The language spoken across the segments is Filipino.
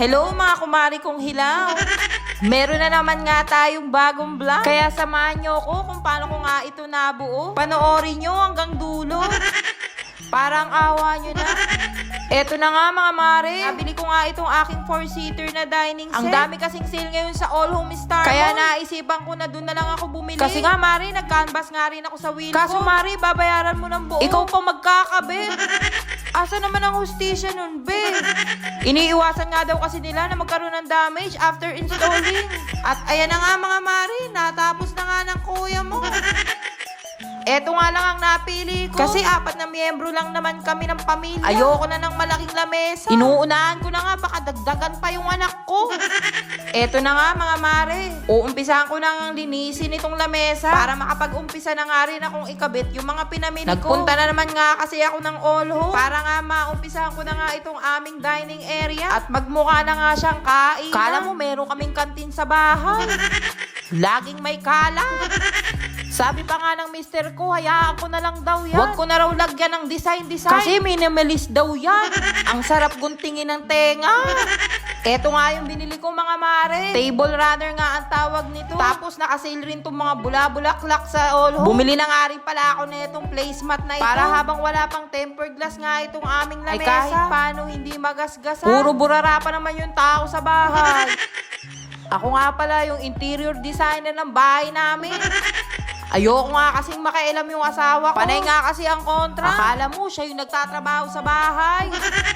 Hello mga kumari kong hilaw. Meron na naman nga tayong bagong vlog. Kaya samahan nyo ko kung paano ko nga ito nabuo. Panoorin nyo hanggang dulo. Parang awa nyo na. Eto na nga mga mare. Nabili ko nga itong aking 4-seater na dining set. Ang dami kasing sale ngayon sa All Home Star. Kaya naisipan ko na doon na lang ako bumili. Kasi nga mare, nag-canvas nga rin ako sa wheel ko. Kaso mare, babayaran mo ng buo. Ikaw pa magkakabit. Asa naman ang hustisya nun, be? Iniiwasan nga daw kasi nila na magkaroon ng damage after installing. At ayan na nga mga mare, natapos na nga ng kuya mo. Eto nga lang ang napili ko. Kasi 4 na miyembro lang naman kami ng pamilya. Ayoko na ng malaking lamesa. Inuunahan ko na nga, baka dagdagan pa yung anak ko. Eto na nga mga mare. Uumpisahan ko na nga linisin itong lamesa para makapag-umpisa na nga rin akong ikabit yung mga pinamili ko. Nagpunta na naman nga kasi ako ng All Home para nga maumpisahan ko na nga itong aming dining area at magmukha na nga siyang kain. Kala mo meron kaming kantin sa bahay. Laging may kalat. Sabi pa nga ng mister ko, hayaan ko na lang daw yan. Huwag ko na raw lagyan ng design. Kasi minimalist daw yan. Ang sarap guntingin ng tenga. Eto nga yung binili ko mga mare. Table runner nga ang tawag nito. Tapos nakasale rin itong mga bula-bulaklak sa All Home. Bumili na nga rin pala ako na itong placemat na ito. Para habang wala pang tempered glass nga itong aming lamesa. Ay kahit paano hindi magasgasan. Puro burara pa naman yung tao sa bahay. Ako nga pala yung interior designer ng bahay namin. Ayoko nga kasing makialam yung asawa ko. Panay nga kasi ang kontra. Akala mo siya yung nagtatrabaho sa bahay.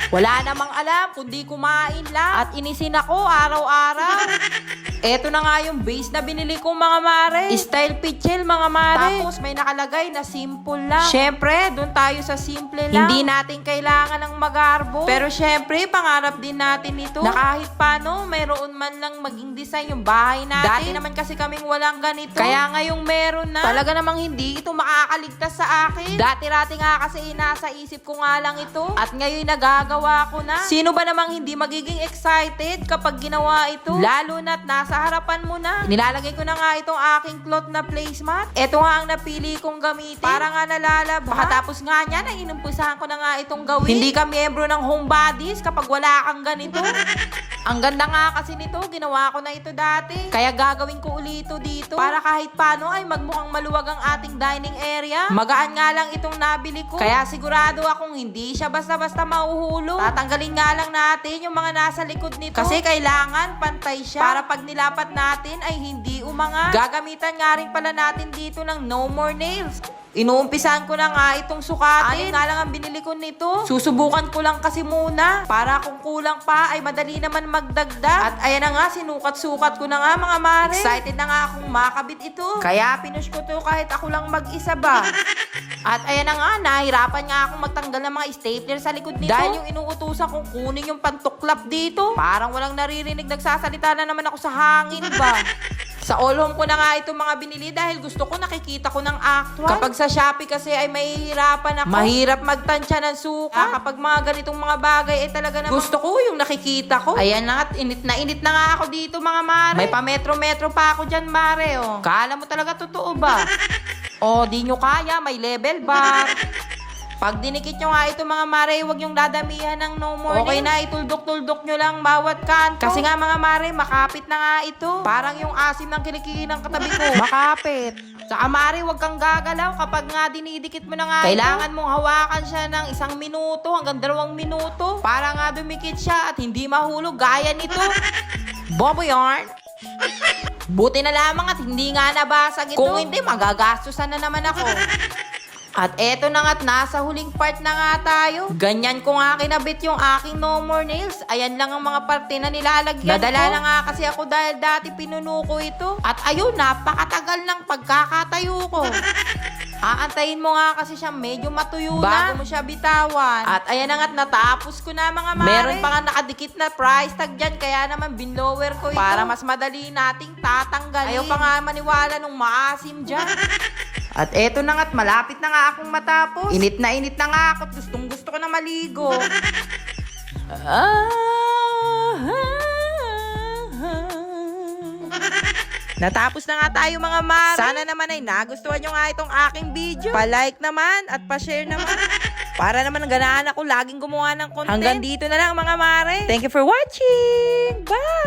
Wala namang alam kundi kumain lang. At inisin ako araw-araw. Eto na nga yung base na binili ko mga mare. Style pitchel mga mare. Tapos may nakalagay na simple lang. Syempre, dun tayo sa simple lang. Hindi natin kailangan ng magarbo. Pero syempre, pangarap din natin ito. Na kahit paano, mayroon man lang maging design yung bahay natin. Dati naman kasi kaming walang ganito. Kaya ngayong meron na. Talaga namang hindi ito makakaligtas sa akin. Dati-rati nga kasi nasa isip ko nga lang ito. At ngayon nagagawa ko na. Sino ba namang hindi magiging excited kapag ginawa ito? Lalo na't nasa harapan mo na. Nilalagay ko na nga itong aking cloth na placemat. Ito nga ang napili kong gamitin. Para nga nalalabas. Pakatapos nga niya, inumpisahan ko na nga itong gawin. Hindi ka miyembro ng Homebodies kapag wala kang ganito. Ang ganda nga kasi nito, ginawa ko na ito dati. Kaya gagawin ko uli ito dito. Para kahit paano ay magmukhang maluwag ang ating dining area. Magaan nga lang itong nabili ko. Kaya sigurado akong hindi siya basta-basta mahuhulog. Tatanggalin nga lang natin yung mga nasa likod nito. Kasi kailangan pantay siya. Para pag nilapat natin ay hindi umangat. Gagamitan nga rin pala natin dito ng no more nails. Inuumpisahan ko na nga itong sukatin. 6 nga lang ang binili ko nito. Susubukan ko lang kasi muna. Para kung kulang pa ay madali naman magdagdag. At ayan na nga, sinukat-sukat ko na nga mga mare. Excited na nga akong makabit ito. Kaya pinush ko to kahit ako lang mag-isa ba. At ayan na nga, nahirapan nga akong magtanggal ng mga stapler sa likod nito. Dahil yung inuutusan kong kunin yung pantuklap dito. Parang walang naririnig, nagsasalita na naman ako sa hangin ba. Sa All Home ko na nga itong mga binili dahil gusto ko nakikita ko ng actual. Kapag sa Shopee kasi ay mahihirapan ako. Mahirap magtansya ng suka. Kapag mga ganitong mga bagay ay talaga naman gusto ko yung nakikita ko. Ayan na, init na nga ako dito mga mare. May pa-metro-metro pa ako dyan mare oh. Kala mo talaga totoo ba? O di nyo kaya, may level bar. Pag dinikit nyo nga ito mga mare, huwag yung dadamihan ng no more. Okay na, ituldok-tuldok nyo lang bawat kanto. Kasi nga mga mare, makapit na nga ito. Parang yung asim ng kilikili ng katabi ko. Makapit. Saka mare, huwag kang gagalaw kapag nga dinidikit mo na nga kailangan mong hawakan siya ng 1 minuto hanggang 2 minuto. Para nga dumikit siya at hindi mahulog gaya nito. Bobo yarn. Buti na lamang at hindi nga nabasag ito. Kung hindi, magagastusan na naman ako. At eto na nga't nasa huling part na nga tayo. Ganyan ko nga kinabit yung aking no more nails. Ayan lang ang mga parte na nilalagyan Nadala ko. Na nga kasi ako dahil dati pinuno ko ito. At ayun, napakatagal ng pagkakatayo ko. Aantayin mo nga kasi siya medyo matuyo na bago mo siya bitawan. At ayan na nga't natapos ko na mga mare. Meron pa nga nakadikit na price tag dyan. Kaya naman binlower ko ito. Para mas madali nating tatanggalin. Ayaw pa nga maniwala nung maasim dyan. At eto na nga't malapit na nga akong matapos. Init na nga ako. Gustong gusto ko na maligo. Natapos na nga tayo mga mare. Sana naman ay nagustuhan nyo nga itong aking video. Pa-like naman at pa-share naman. Para naman ganahan ako laging gumawa ng content. Hanggang dito na lang mga mare. Thank you for watching! watching! Bye!